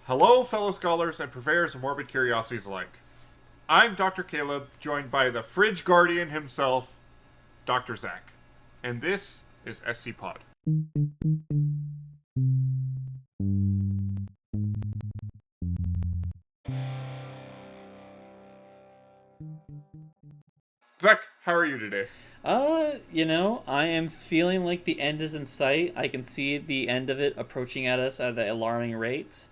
Hello, fellow scholars and purveyors of morbid curiosities alike. I'm Dr. Caleb, joined by the fridge guardian himself, Dr. Zach. And this is SCPod. Zach, how are you today? I am feeling like the end is in sight. I can see the end of it approaching at us at an alarming rate.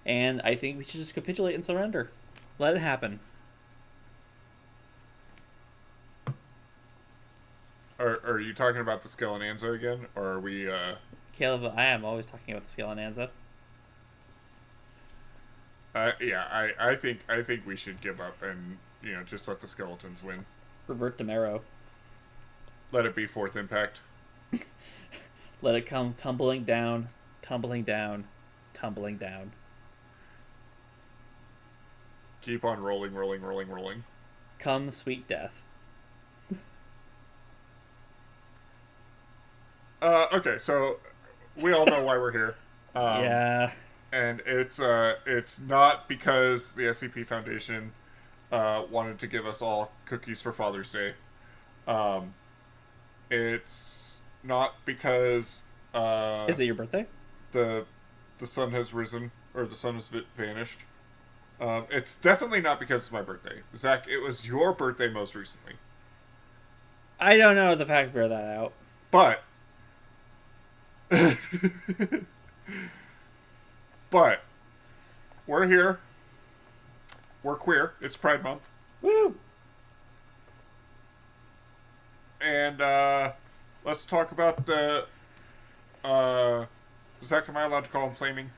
And I think we should just capitulate and surrender. Let it happen. Are you talking about the Skelenanza again? Or are we, Caleb, I am always talking about the Skelenanza. I think we should give up and, just let the skeletons win. Revert to Marrow. Let it be fourth impact. Let it come tumbling down, tumbling down, tumbling down. Keep on rolling, rolling, rolling, rolling. Come, sweet death. Okay, so we all know why we're here. Yeah. And it's not because the SCP Foundation wanted to give us all cookies for Father's Day. It's not because Is it your birthday? the sun has risen or the sun has vanished. It's definitely not because it's my birthday. Zach, it was your birthday most recently. I don't know if the facts bear that out. But but we're here. We're queer. It's Pride Month. Woo! And let's talk about the Zach, am I allowed to call him flaming?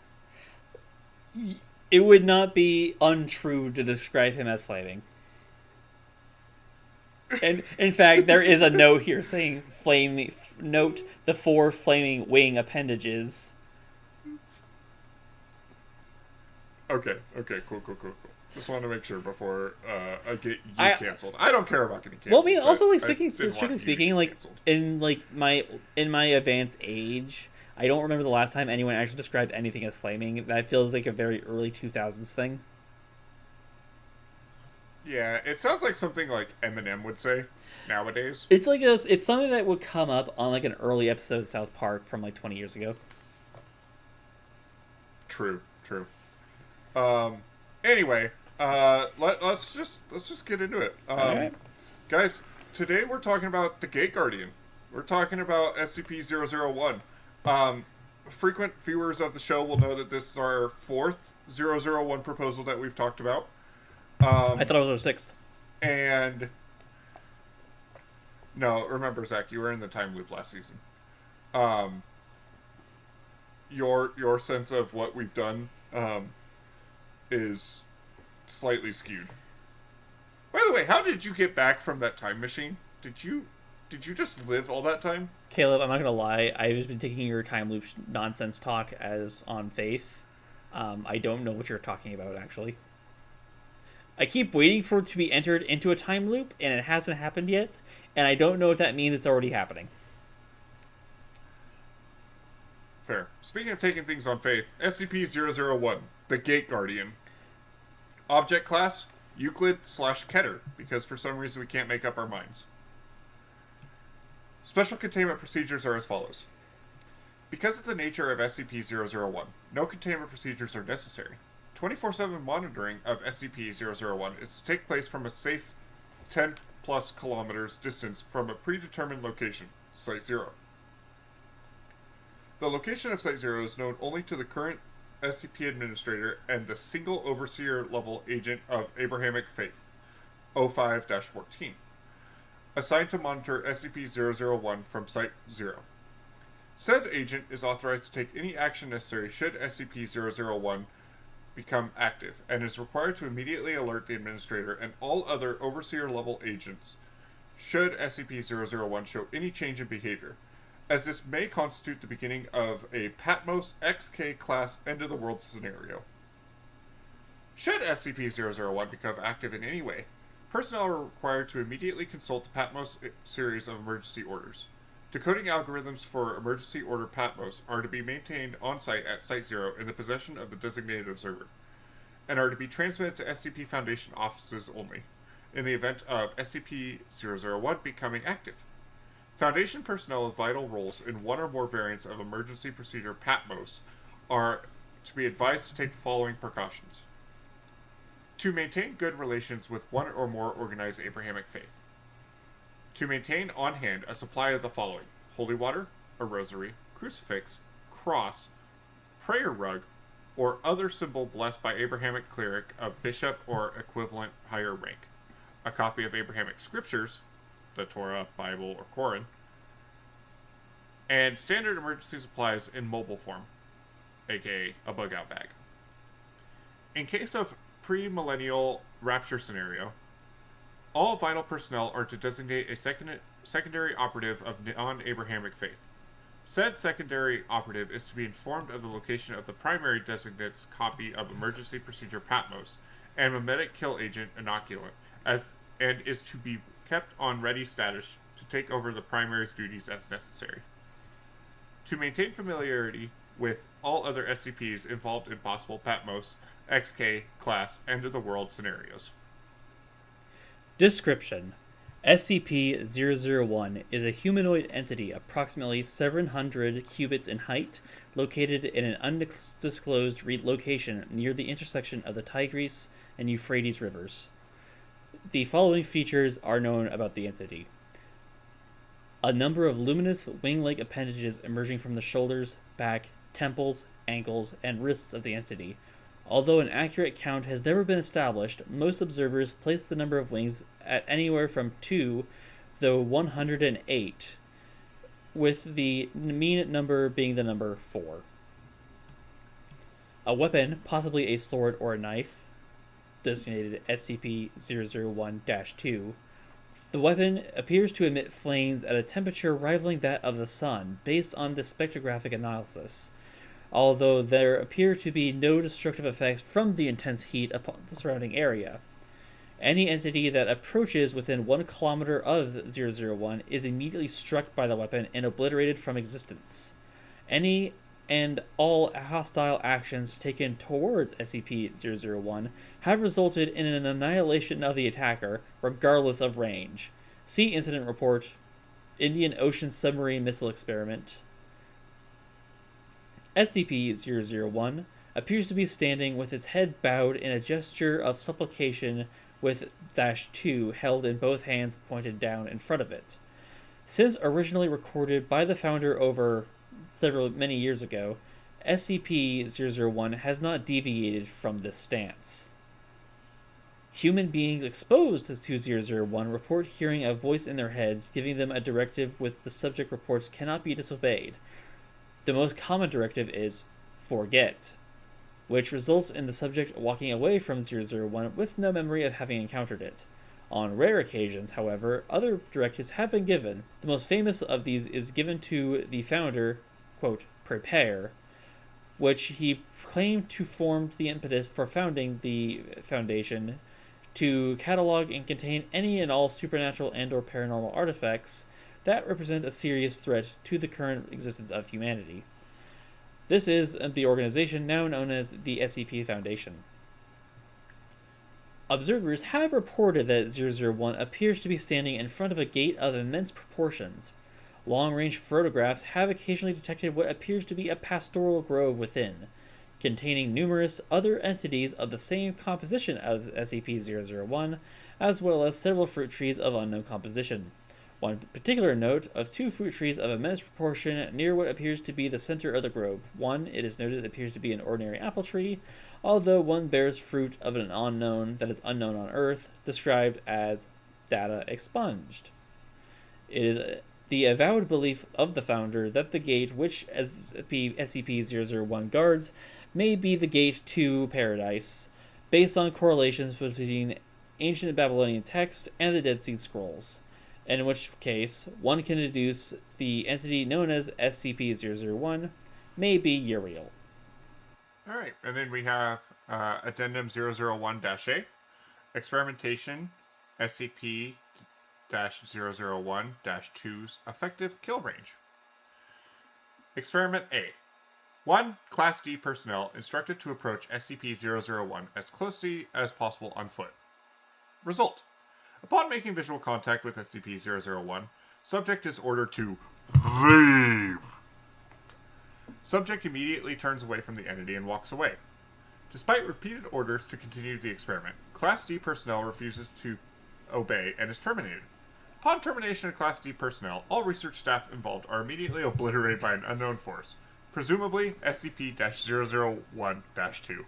It would not be untrue to describe him as flaming. And in fact, there is a note here saying flaming. Note the 4 flaming wing appendages. Okay, cool. Just wanted to make sure before I get you canceled. I don't care about getting canceled. Well, I mean, also like strictly speaking, like canceled. in my advanced age, I don't remember the last time anyone actually described anything as flaming. That feels like a very early 2000s thing. Yeah, it sounds like something like Eminem would say nowadays. It's something that would come up on like an early episode of South Park from like 20 years ago. True. Anyway, let's just get into it. Alright. Guys, today we're talking about the Gate Guardian. We're talking about SCP-001. Frequent viewers of the show will know that this is our 4th 001 proposal that we've talked about. I thought it was our 6th. And no, remember, Zach, you were in the time loop last season. Your sense of what we've done is slightly skewed. By the way, how did you get back from that time machine? Did you just live all that time? Caleb, I'm not gonna lie. I've just been taking your time loop nonsense talk as on faith. I don't know what you're talking about, actually. I keep waiting for it to be entered into a time loop, and it hasn't happened yet, and I don't know if that means it's already happening. Fair. Speaking of taking things on faith, SCP-001, the Gate Guardian. Object class, Euclid/Keter, because for some reason we can't make up our minds. Special containment procedures are as follows. Because of the nature of SCP-001, no containment procedures are necessary. 24/7 monitoring of SCP-001 is to take place from a safe 10 plus kilometers distance from a predetermined location, Site 0. The location of Site 0 is known only to the current SCP Administrator and the single Overseer level agent of Abrahamic Faith, 05-14, assigned to monitor SCP-001 from Site 0. Said agent is authorized to take any action necessary should SCP-001 become active, and is required to immediately alert the Administrator and all other Overseer-level agents should SCP-001 show any change in behavior, as this may constitute the beginning of a Patmos XK class end-of-the-world scenario. Should SCP-001 become active in any way, personnel are required to immediately consult the Patmos series of emergency orders. Decoding algorithms for emergency order Patmos are to be maintained on site at Site 0 in the possession of the designated observer, and are to be transmitted to SCP Foundation offices only, in the event of SCP-001 becoming active. Foundation personnel with vital roles in one or more variants of emergency procedure Patmos are to be advised to take the following precautions. To maintain good relations with one or more organized Abrahamic faith. To maintain on hand a supply of the following: holy water, a rosary, crucifix, cross, prayer rug, or other symbol blessed by Abrahamic cleric of bishop or equivalent higher rank, a copy of Abrahamic scriptures, the Torah, Bible, or Koran, and standard emergency supplies in mobile form, aka a bug out bag. In case of pre-millennial rapture scenario, all vital personnel are to designate a secondary operative of non-Abrahamic faith. Said secondary operative is to be informed of the location of the primary designate's copy of emergency procedure Patmos and mimetic kill agent inoculant, and is to be kept on ready status to take over the primary's duties as necessary. To maintain familiarity with all other SCPs involved in possible Patmos, XK, class, end of the world scenarios. Description: SCP-001 is a humanoid entity approximately 700 cubits in height, located in an undisclosed location near the intersection of the Tigris and Euphrates rivers. The following features are known about the entity: a number of luminous wing-like appendages emerging from the shoulders, back, temples, ankles, and wrists of the entity. Although an accurate count has never been established, most observers place the number of wings at anywhere from 2 to 108, with the mean number being the number 4. A weapon, possibly a sword or a knife, designated SCP-001-2. The weapon appears to emit flames at a temperature rivaling that of the sun, based on the spectrographic analysis, although there appear to be no destructive effects from the intense heat upon the surrounding area. Any entity that approaches within 1 kilometer of 001 is immediately struck by the weapon and obliterated from existence. Any and all hostile actions taken towards SCP-001 have resulted in an annihilation of the attacker, regardless of range. See Incident Report, Indian Ocean Submarine Missile Experiment. SCP-001 appears to be standing with its head bowed in a gesture of supplication with -2 held in both hands pointed down in front of it. Since originally recorded by the founder over many years ago, SCP-001 has not deviated from this stance. Human beings exposed to 001 report hearing a voice in their heads giving them a directive which the subject reports cannot be disobeyed. The most common directive is forget, which results in the subject walking away from 001 with no memory of having encountered it. On rare occasions, however, other directives have been given. The most famous of these is given to the founder, quote, prepare, which he claimed to form the impetus for founding the Foundation, to catalog and contain any and all supernatural and or paranormal artifacts that represent a serious threat to the current existence of humanity. This is the organization now known as the SCP Foundation. Observers have reported that 001 appears to be standing in front of a gate of immense proportions. Long-range photographs have occasionally detected what appears to be a pastoral grove within, containing numerous other entities of the same composition as SCP-001, as well as several fruit trees of unknown composition. One particular note of 2 fruit trees of immense proportion near what appears to be the center of the grove. One, it is noted, appears to be an ordinary apple tree, although one bears fruit of an unknown that is unknown on Earth, described as data expunged. It is the avowed belief of the founder that the gate which SCP-001 guards may be the gate to paradise, based on correlations between ancient Babylonian text and the Dead Sea Scrolls, in which case one can deduce the entity known as SCP-001 may be Uriel. Alright, and then we have Addendum 001-A, Experimentation, SCP SCP-001-2's effective kill range. Experiment A. 1. Class D personnel instructed to approach SCP-001 as closely as possible on foot. Result. Upon making visual contact with SCP-001, subject is ordered to leave. Subject immediately turns away from the entity and walks away. Despite repeated orders to continue the experiment, Class D personnel refuses to obey and is terminated. Upon termination of Class D personnel, all research staff involved are immediately obliterated by an unknown force, presumably SCP-001-2.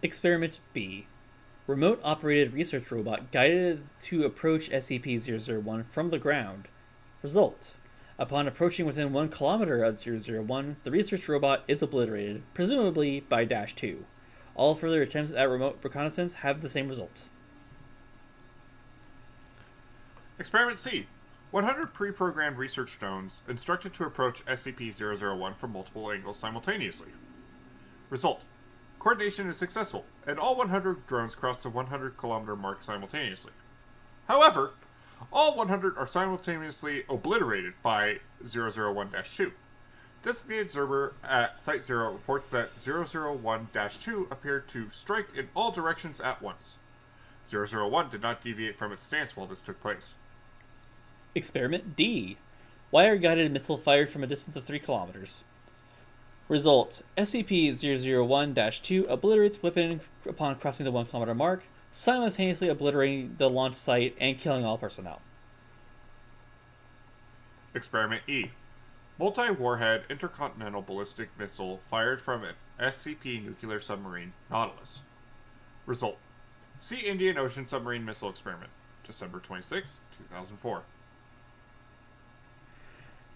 Experiment B. Remote-operated research robot guided to approach SCP-001 from the ground. Result. Upon approaching within 1 kilometer of 001, the research robot is obliterated, presumably by -2. All further attempts at remote reconnaissance have the same result. Experiment C. 100 pre-programmed research drones instructed to approach SCP-001 from multiple angles simultaneously. Result. Coordination is successful, and all 100 drones cross the 100-kilometer mark simultaneously. However, all 100 are simultaneously obliterated by 001-2. Designated observer at Site 0 reports that 001-2 appeared to strike in all directions at once. 001 did not deviate from its stance while this took place. Experiment D. Wire-guided missile fired from a distance of 3 kilometers. Result. SCP-001-2 obliterates weapon upon crossing the 1 kilometer mark, simultaneously obliterating the launch site and killing all personnel. Experiment E. Multi-warhead intercontinental ballistic missile fired from an SCP nuclear submarine, Nautilus. Result. See Indian Ocean Submarine Missile Experiment, December 26, 2004.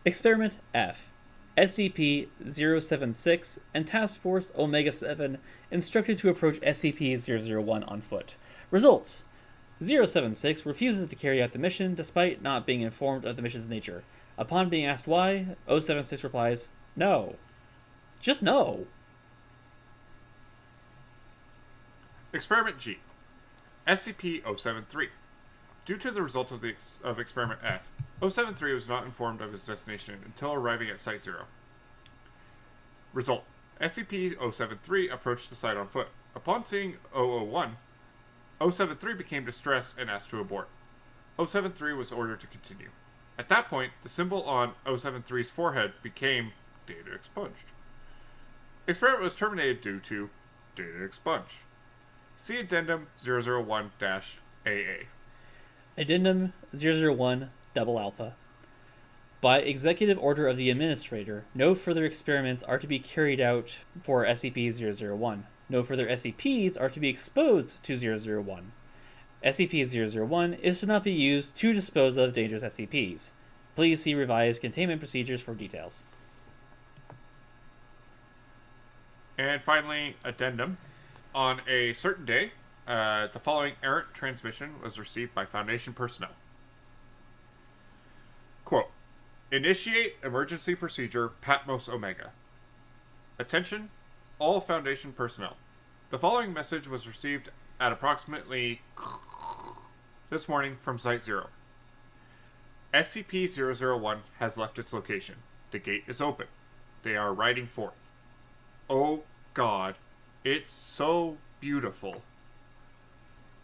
Experiment F. SCP-076 and Task Force Omega-7 instructed to approach SCP-001 on foot. Results. 076 refuses to carry out the mission despite not being informed of the mission's nature. Upon being asked why, 076 replies, "No. Just no." Experiment G. SCP-073. Due to the results of Experiment F, 073 was not informed of his destination until arriving at Site 0. Result. SCP-073 approached the site on foot. Upon seeing 001, 073 became distressed and asked to abort. 073 was ordered to continue. At that point, the symbol on 073's forehead became data expunged. Experiment was terminated due to data expunged. See Addendum 001-AA. Addendum 001 Double Alpha. By executive order of the Administrator, no further experiments are to be carried out for SCP-001. No further SCPs are to be exposed to 001. SCP-001 is to not be used to dispose of dangerous SCPs. Please see revised containment procedures for details. And finally, Addendum. On a certain day, the following errant transmission was received by Foundation personnel. Quote, "Initiate emergency procedure Patmos Omega. Attention, all Foundation personnel. The following message was received at approximately this morning from Site 0. SCP-001 has left its location. The gate is open. They are riding forth. Oh God, it's so beautiful.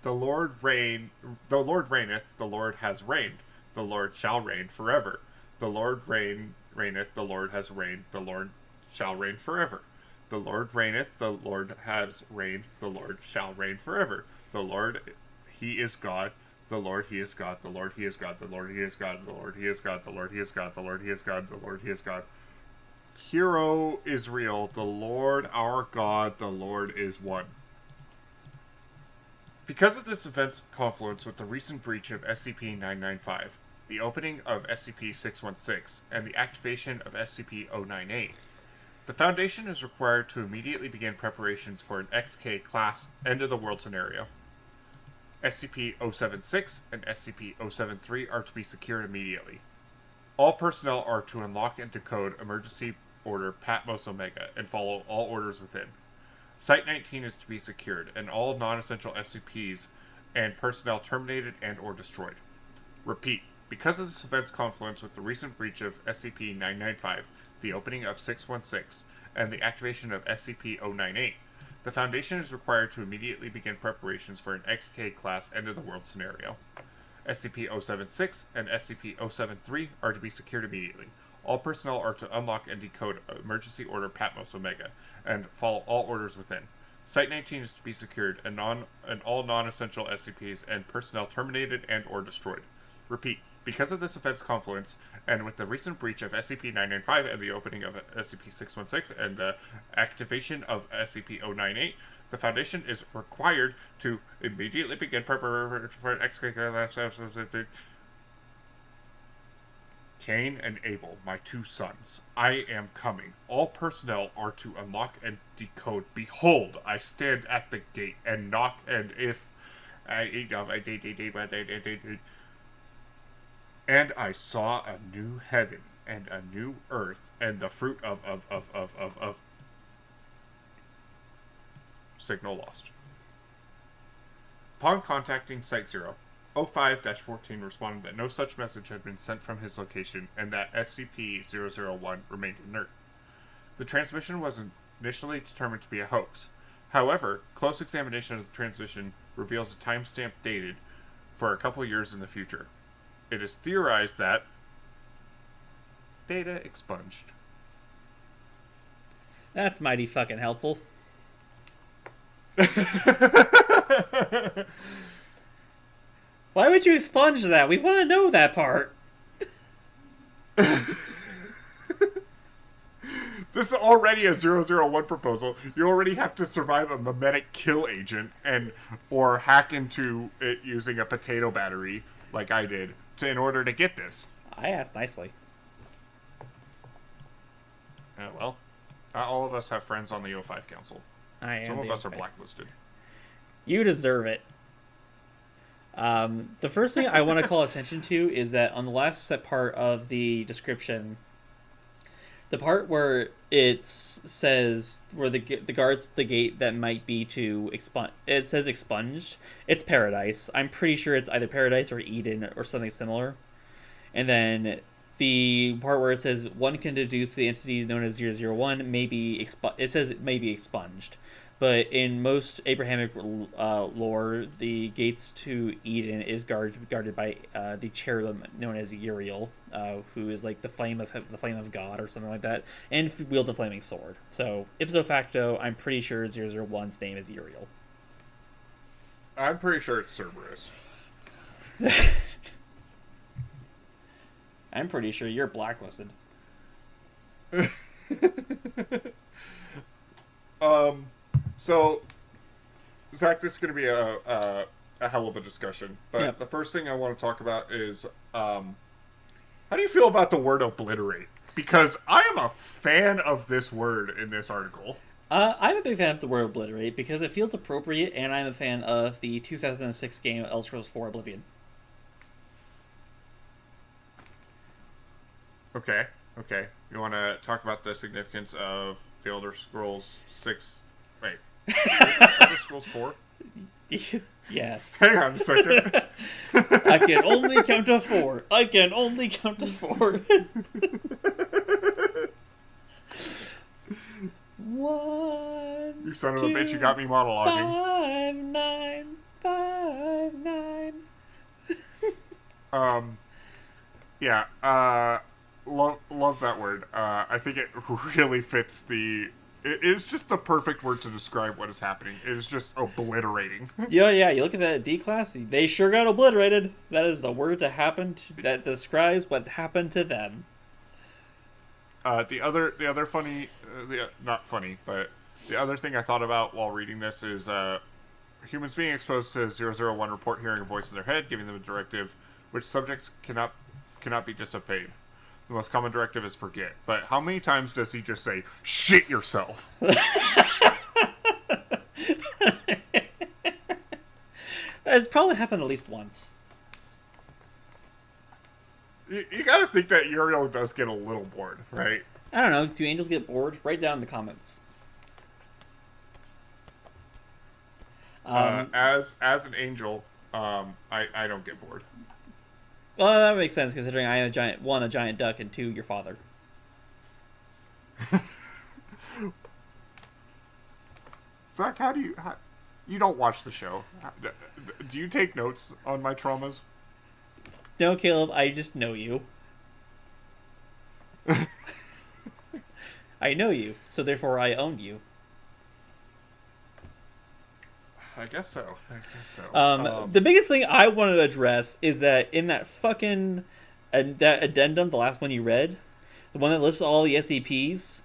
The Lord reigneth, the Lord has reigned. The Lord shall reign forever. The Lord reigneth, the Lord has reigned, the Lord shall reign forever. The Lord reigneth, the Lord has reigned, the Lord shall reign forever. The Lord, He is God. The Lord, He is God. The Lord, He is God. The Lord, He is God. The Lord, He is God. The Lord, He is God. The Lord, He is God. The Lord, He is God. Hear, O Israel, the Lord our God, the Lord is one." Because of this event's confluence with the recent breach of SCP-995, the opening of SCP-616, and the activation of SCP-098, the Foundation is required to immediately begin preparations for an XK-class end-of-the-world scenario. SCP-076 and SCP-073 are to be secured immediately. All personnel are to unlock and decode Emergency Order Patmos Omega and follow all orders within. Site-19 is to be secured, and all non-essential SCPs and personnel terminated and or destroyed. Repeat, because of this event's confluence with the recent breach of SCP-995, the opening of 616, and the activation of SCP-098, the Foundation is required to immediately begin preparations for an XK class end-of-the-world scenario. SCP-076 and SCP-073 are to be secured immediately. All personnel are to unlock and decode Emergency Order Patmos Omega, and follow all orders within. Site-19 is to be secured, and all non-essential SCPs and personnel terminated and or destroyed. Repeat, because of this event's confluence, and with the recent breach of SCP-995 and the opening of SCP-616 and the activation of SCP-098, the Foundation is required to immediately begin preparation for an XK. Cain and Abel, my two sons, I am coming. All personnel are to unlock and decode. Behold, I stand at the gate and knock, and if and I saw a new heaven and a new earth, and the fruit of signal lost. Upon contacting Site 0, 05-14 responded that no such message had been sent from his location and that SCP-001 remained inert. The transmission was initially determined to be a hoax. However, close examination of the transmission reveals a timestamp dated for a couple years in the future. It is theorized that data expunged. That's mighty fucking helpful. Why would you expunge that? We want to know that part. This is already a 001 proposal. You already have to survive a memetic kill agent or hack into it using a potato battery, like I did, in order to get this. I asked nicely. Well, all of us have friends on the O5 Council. Some of us are blacklisted. You deserve it. The first thing I want to call attention to is that on the last set part of the description, the part where it says where the guards at the gate that might be to expunge, it says expunged. It's Paradise. I'm pretty sure it's either Paradise or Eden or something similar. And then the part where it says one can deduce the entity known as 001 may be it says it may be expunged. But in most Abrahamic lore, the gates to Eden is guarded by the cherubim known as Uriel, who is like the flame of God or something like that, and wields a flaming sword. So ipso facto, I'm pretty sure 001's name is Uriel. I'm pretty sure it's Cerberus. I'm pretty sure you're blacklisted. So, Zach, this is going to be a hell of a discussion. But The first thing I want to talk about is, how do you feel about the word obliterate? Because I am a fan of this word in this article. I'm a big fan of the word obliterate because it feels appropriate, and I'm a fan of the 2006 game Elder Scrolls 4 Oblivion. Okay. You want to talk about the significance of the Elder Scrolls 6... Wait. Elder Scrolls 4? Yes. Hang on a second. I can only count to 4. 1, you son of a bitch, you got me monologuing. 5, 9, 5, 9. Yeah, love that word. I think it really fits the... It is just the perfect word to describe what is happening. It is just obliterating. Yeah, you look at that D class, they sure got obliterated. That is the word that describes what happened to them. The other funny... not funny, but the other thing I thought about while reading this is humans being exposed to 001 report hearing a voice in their head, giving them a directive which subjects cannot be disobeyed. The most common directive is forget. But how many times does he just say, shit yourself? It's probably happened at least once. You gotta think that Uriel does get a little bored, right? I don't know. Do angels get bored? Write down in the comments. As an angel, I don't get bored. Well, that makes sense considering I am a giant duck, and two, your father. Zach, you don't watch the show. Do you take notes on my traumas? No, Caleb, I just know you. I know you, so therefore I owned you. I guess so. The biggest thing I wanted to address is that in that fucking that addendum, the last one you read, the one that lists all the SCPs,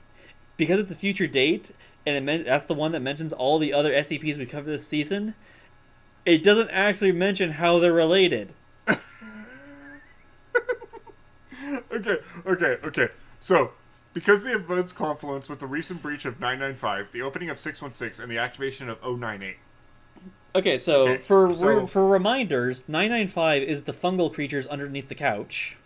because it's a future date, and that's the one that mentions all the other SCPs we covered this season, it doesn't actually mention how they're related. Okay. So, because the events confluence with the recent breach of 995, the opening of 616, and the activation of 098. Okay, so for reminders, 995 is the fungal creatures underneath the couch.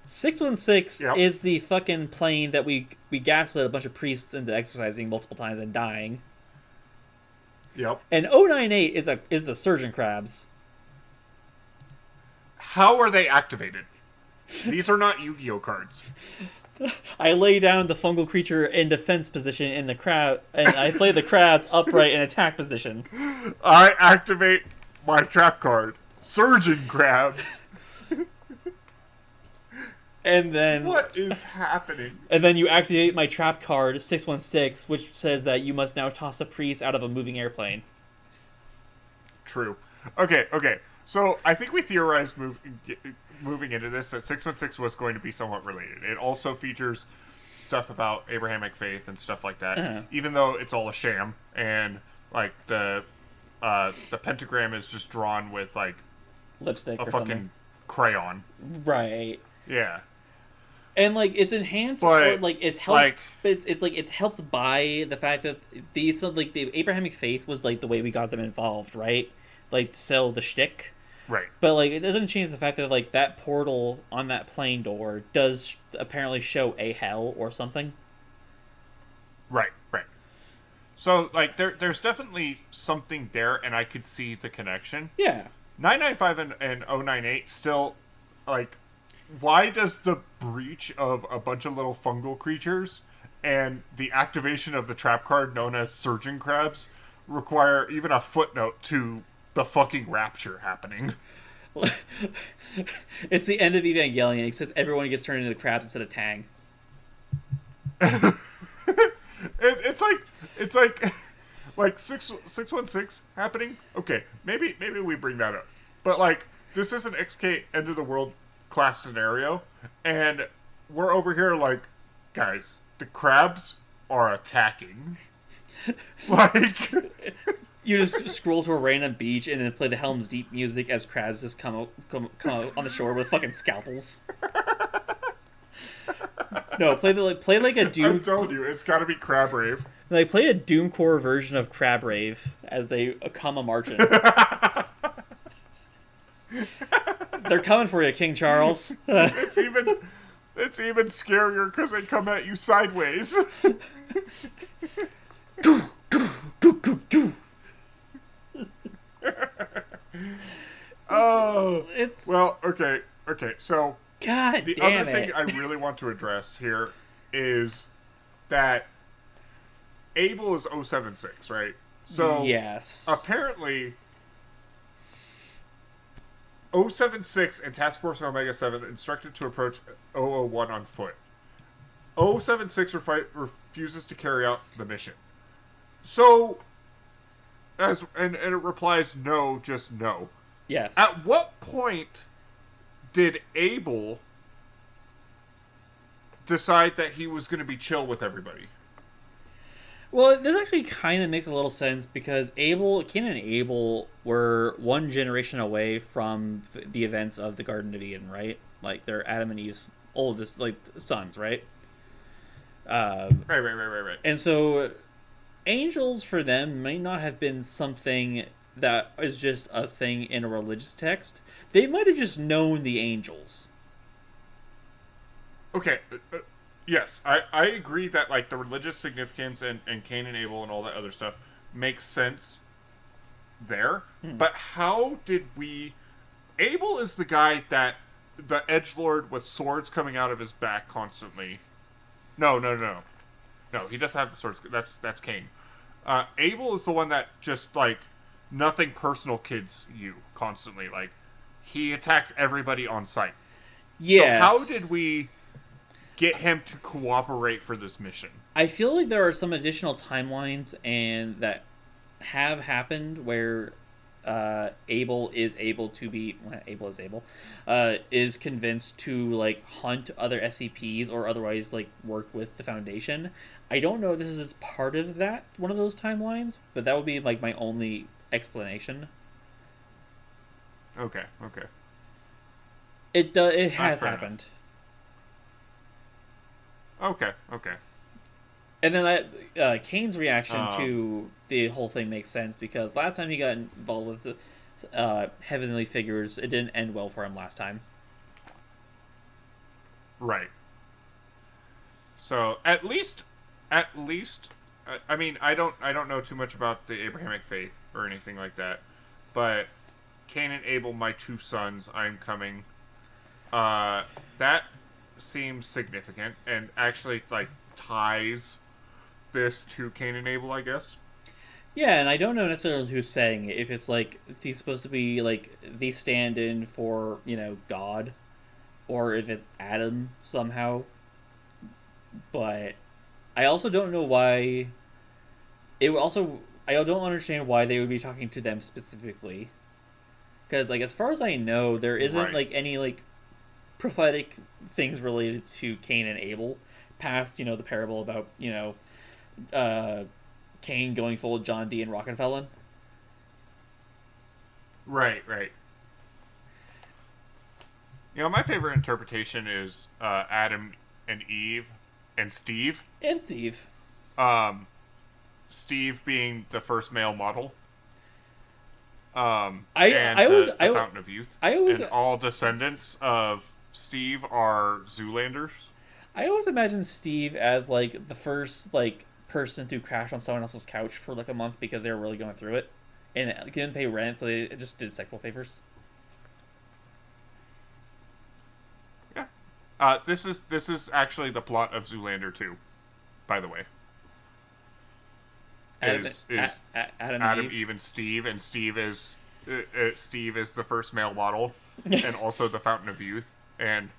616 is the fucking plane that we gaslit a bunch of priests into exercising multiple times and dying. Yep. And 098 is the surgeon crabs. How are they activated? These are not Yu-Gi-Oh cards. I lay down the fungal creature in defense position in the crab, and I play the crabs upright in attack position. I activate my trap card, Surgeon Crabs. And then what is happening? And then you activate my trap card 616, which says that you must now toss a priest out of a moving airplane. True. Okay. So I think we theorized moving into this that 616 was going to be somewhat related. It also features stuff about Abrahamic faith and stuff like that, even though it's all a sham, and like the pentagram is just drawn with like lipstick a or fucking something. Crayon. Right. Yeah. And like it's enhanced, or like it's helped. Like, it's helped by the fact that the Abrahamic faith was like the way we got them involved, right? Like to sell the shtick. Right. But like it doesn't change the fact that like that portal on that plane door does apparently show a hell or something. Right. So like there's definitely something there, and I could see the connection. Yeah. 995 and 098 still, like, why does the breach of a bunch of little fungal creatures and the activation of the trap card known as Surgeon Crabs require even a footnote to the fucking rapture happening? It's the end of Evangelion, except everyone gets turned into crabs instead of Tang. It's like 616 happening. Okay, maybe we bring that up, but like this is an XK end of the world class scenario, and we're over here like, guys, the crabs are attacking. Like, you just scroll to a random beach and then play the Helm's Deep music as crabs just come out on the shore with fucking scalpels. No, play like a Doom. I'm telling you, it's got to be Crab Rave. Like play a Doomcore version of Crab Rave as they come a marching. They're coming for you, King Charles. It's even scarier because they come at you sideways. Oh, okay. So, God the damn other thing I really want to address here is that Abel is 076, right? So, yes. Apparently, 076 and Task Force Omega 7 instructed to approach 001 on foot. 076 refuses to carry out the mission. So, and it replies no, just no. Yes. At what point did Abel decide that he was going to be chill with everybody? Well, this actually kind of makes a little sense because Cain and Abel were one generation away from the events of the Garden of Eden, right? Like they're Adam and Eve's oldest, like sons, right? Right. And so, angels for them may not have been something that is just a thing in a religious text. They might have just known the angels. Okay. Yes, I agree that like the religious significance and Cain and Abel and all that other stuff makes sense there. But how did we Abel is the guy that the edgelord with swords coming out of his back constantly. No. No, he doesn't have the swords. That's Cain. Abel is the one that just, like, nothing personal kids you constantly. Like, he attacks everybody on sight. Yes. So how did we get him to cooperate for this mission? I feel like there are some additional timelines and that have happened where Abel is able to be is convinced to, like, hunt other SCPs or otherwise, like, work with the Foundation. I don't know if this is part of that, one of those timelines, but that would be, like, my only explanation. Okay. It has happened. Okay. And then Kane's reaction to the whole thing makes sense, because last time he got involved with the heavenly figures, it didn't end well for him last time. Right. So at least, I mean, I don't know too much about the Abrahamic faith or anything like that, but Cain and Abel, my two sons, I'm coming. That seems significant and actually, like, ties this to Cain and Abel, I guess. Yeah, and I don't know necessarily who's saying it. If it's, like, he's supposed to be, like, the stand-in for, you know, God, or if it's Adam somehow. But I also don't know why. I don't understand why they would be talking to them specifically. Because, like, as far as I know, there isn't, like, any, like, prophetic things related to Cain and Abel past, you know, the parable about, you know, Cain going full John D. and Rockefeller. Right. You know, my favorite interpretation is Adam and Eve and Steve. Steve being the first male model. And the Fountain of Youth. And all descendants of Steve are Zoolanders. I always imagine Steve as, like, the first, like, person to crash on someone else's couch for, like, a month because they were really going through it and couldn't pay rent, so they just did sexual favors. Yeah. This is actually the plot of Zoolander 2, by the way. Adam, Eve, and Steve, and Steve is the first male model, and also the Fountain of Youth, and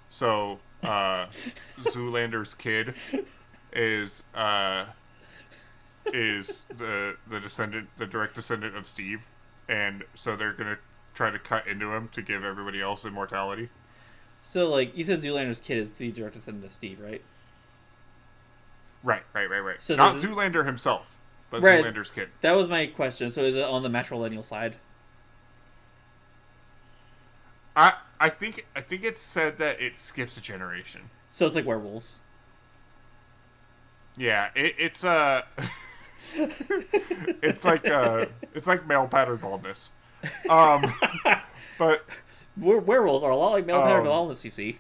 so Zoolander's kid is the direct descendant of Steve, and so they're gonna try to cut into him to give everybody else immortality. So, like, you said Zoolander's kid is the direct descendant of Steve, right? Right. So not Zoolander himself, but right. Zoolander's kid. That was my question. So is it on the matrilineal side? I think it said that it skips a generation. So it's like werewolves. Yeah, it's it's like male pattern baldness. But werewolves are a lot like male pattern baldness, you see.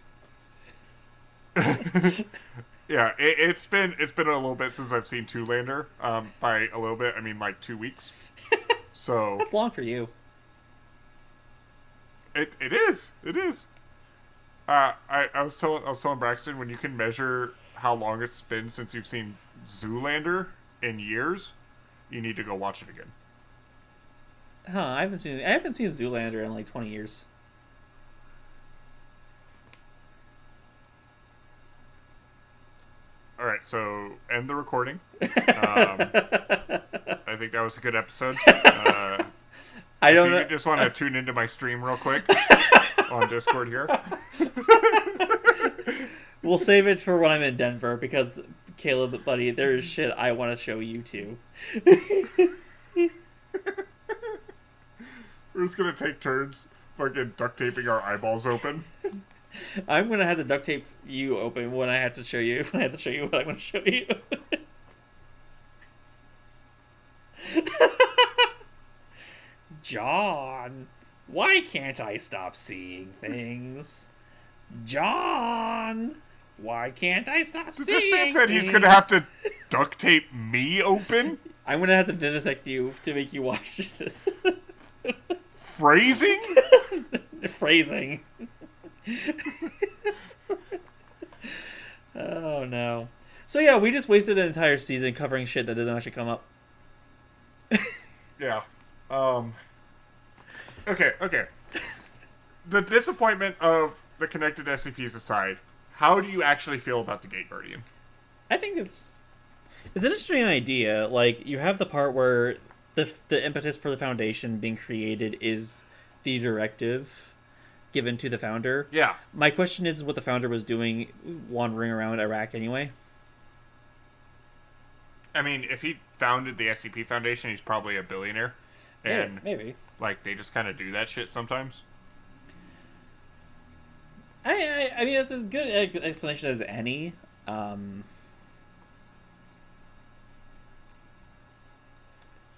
Yeah, it's been a little bit since I've seen Zoolander. By a little bit, I mean like 2 weeks. So that's long for you. It is. I was telling Braxton, when you can measure how long it's been since you've seen Zoolander in years, you need to go watch it again. Huh? I haven't seen Zoolander in like 20 years. All right, so end the recording. I think that was a good episode. I don't know. You just want to tune into my stream real quick on Discord here. We'll save it for when I'm in Denver, because Caleb, buddy, there is shit I want to show you too. We're just gonna take turns fucking duct taping our eyeballs open. I'm gonna have to duct tape you open when I have to show you what I'm gonna show you. John, why can't I stop seeing things? John, why can't I stop seeing things? This man said he's gonna have to duct tape me open? I'm gonna have to vivisect you to make you watch this. Phrasing? Phrasing. Oh no. So yeah, we just wasted an entire season covering shit that doesn't actually come up. Yeah. Okay. The disappointment of the connected SCPs aside, how do you actually feel about the Gate Guardian? I think it's an interesting idea. Like, you have the part where the impetus for the Foundation being created is the directive given to the founder. Yeah. My question is what the founder was doing wandering around Iraq anyway. I mean, if he founded the SCP Foundation, he's probably a billionaire. And, yeah, maybe. like, they just kind of do that shit sometimes. I mean, it's as good an explanation as any.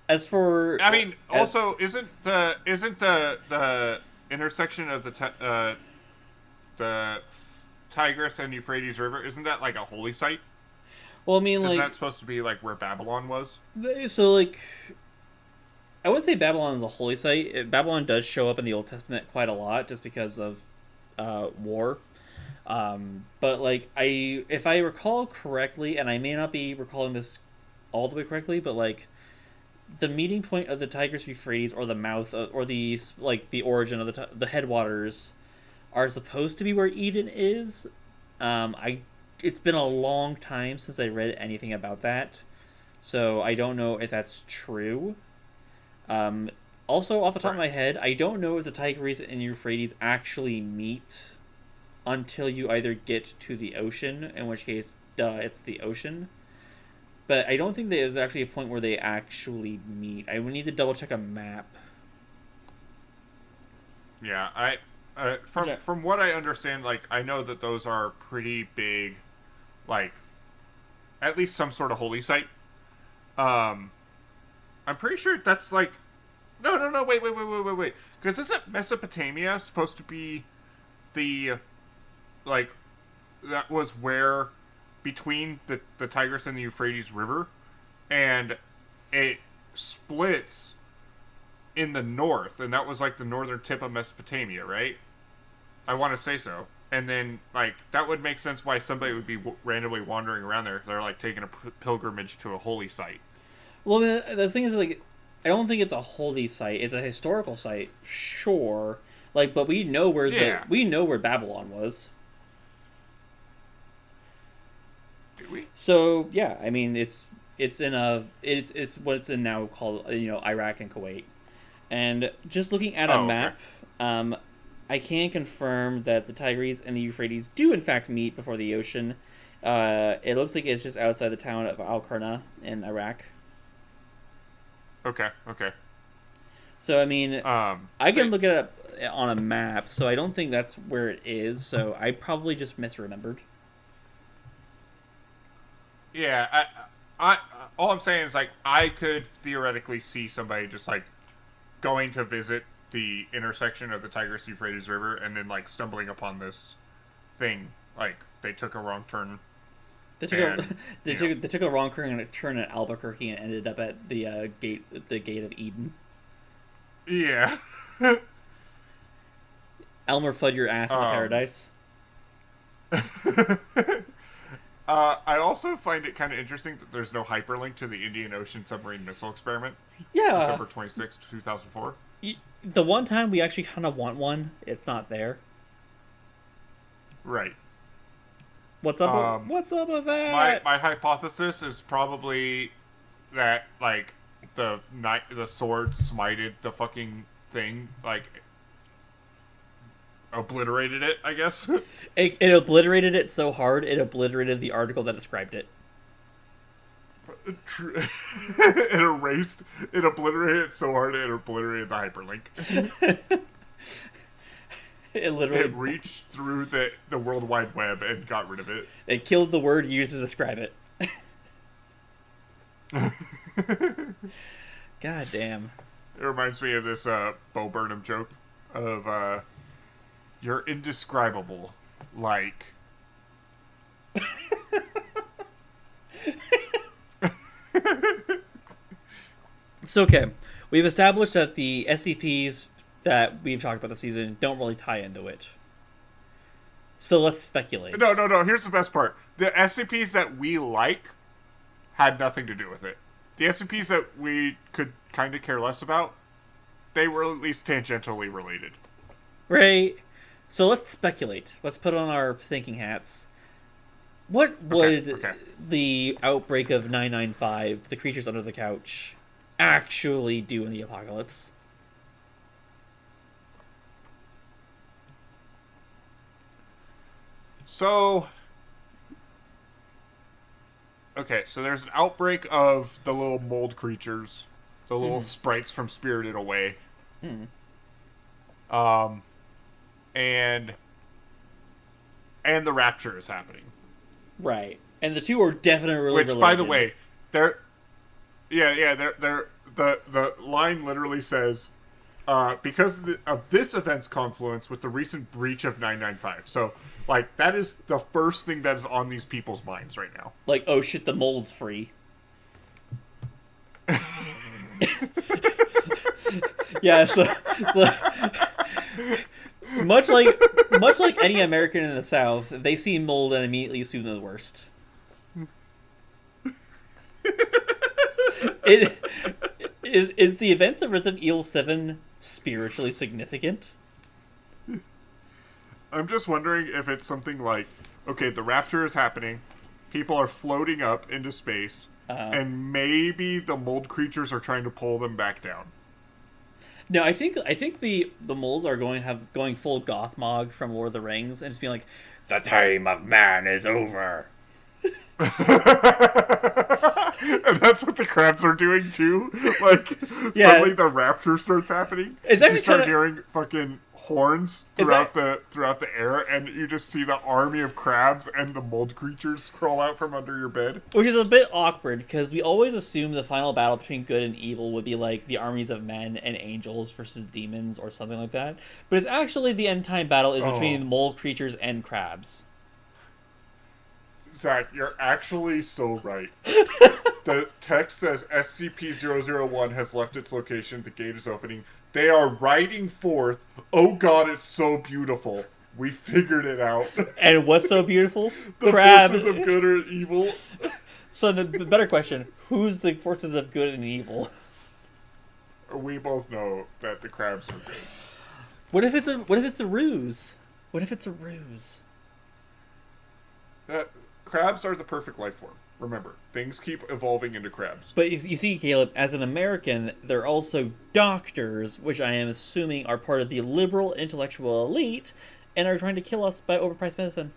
As for, I mean, also isn't the intersection of the Tigris and Euphrates River, isn't that like a holy site? Well, I mean, isn't like, that supposed to be like where Babylon was? So, like, I would say Babylon is a holy site. Babylon does show up in the Old Testament quite a lot, just because of war. But like, if I recall correctly, and I may not be recalling this all the way correctly, but like, the meeting point of the Tigris Euphrates, or the mouth of, or the the origin of the headwaters, are supposed to be where Eden is. It's been a long time since I read anything about that, so I don't know if that's true. Also, off the top of my head, I don't know if the Tigris and Euphrates actually meet until you either get to the ocean, in which case, it's the ocean. But I don't think there's actually a point where they actually meet. I would need to double check a map. Yeah, from what I understand, like, I know that those are pretty big, like, at least some sort of holy site. I'm pretty sure that's like, no, wait, because isn't Mesopotamia supposed to be the, like, that was where, between the Tigris and the Euphrates River, and it splits in the north, and that was like the northern tip of Mesopotamia, right? I want to say so. And then, like, that would make sense why somebody would be randomly wandering around there. They're like taking a pilgrimage to a holy site. Well, the thing is, like, I don't think it's a holy site. It's a historical site, sure. Like, but we know where we know where Babylon was. Do we? So yeah, I mean, it's what it's in now called, Iraq and Kuwait. And just looking at a map, I can confirm that the Tigris and the Euphrates do in fact meet before the ocean. It looks like it's just outside the town of Al-Qarna in Iraq. Okay. So, I mean, I can look it up on a map, so I don't think that's where it is, so I probably just misremembered. Yeah, I all I'm saying is, like, I could theoretically see somebody just, like, going to visit the intersection of the Tigris-Euphrates River and then, like, stumbling upon this thing. Like, they took a wrong turn. They took a wrong turn at Albuquerque and ended up at the gate of Eden. Yeah. Elmer Fudd your ass into paradise. I also find it kind of interesting that there's no hyperlink to the Indian Ocean submarine missile experiment. Yeah. December 26, 2004. The one time we actually kind of want one, it's not there. Right. What's up with that? My hypothesis is probably that, like, the sword smited the fucking thing, like, obliterated it, I guess. It obliterated it so hard, it obliterated the article that described it. It obliterated it so hard it obliterated the hyperlink. It reached through the World Wide Web and got rid of it. It killed the word used to describe it. God damn. It reminds me of this Bo Burnham joke of you're indescribable, like. So, okay. We've established that the SCPs that we've talked about this season don't really tie into it. So let's speculate. No. Here's the best part. The SCPs that we like had nothing to do with it. The SCPs that we could kind of care less about, they were at least tangentially related. Right. So let's speculate. Let's put on our thinking hats. What would the outbreak of 995, the creatures under the couch, actually do in the apocalypse? So there's an outbreak of the little mold creatures, the little sprites from Spirited Away. And the rapture is happening. Right. And the two are definitely related. Which, by the way, the line literally says, because of this event's confluence with the recent breach of 995. So, like, that is the first thing that is on these people's minds right now. Like, oh shit, the mole's free. Yeah, so much like any American in the South, they see mold and immediately assume the worst. Is the events of Resident Evil 7 spiritually significant? I'm just wondering if it's something like, okay, the rapture is happening, people are floating up into space, and maybe the mold creatures are trying to pull them back down. No, I think the molds are going full Gothmog from Lord of the Rings and just being like, the time of man is over. And that's what the crabs are doing too. Like, suddenly the rapture starts happening. It's you start hearing fucking horns throughout the air, and you just see the army of crabs and the mold creatures crawl out from under your bed. Which is a bit awkward, because we always assume the final battle between good and evil would be like the armies of men and angels versus demons or something like that. But it's actually the end time battle is between mold creatures and crabs. Zach, you're actually so right. The text says SCP-001 has left its location. The gate is opening. They are riding forth. Oh god, it's so beautiful. We figured it out. And what's so beautiful? The Crabs. forces of good or evil. So the better question, who's the forces of good and evil? We both know that the crabs are good. What if it's a ruse? What if it's a ruse? Crabs are the perfect life form. Remember, things keep evolving into crabs. But you see, Caleb, as an American, they're also doctors, which I am assuming are part of the liberal intellectual elite, and are trying to kill us by overpriced medicine.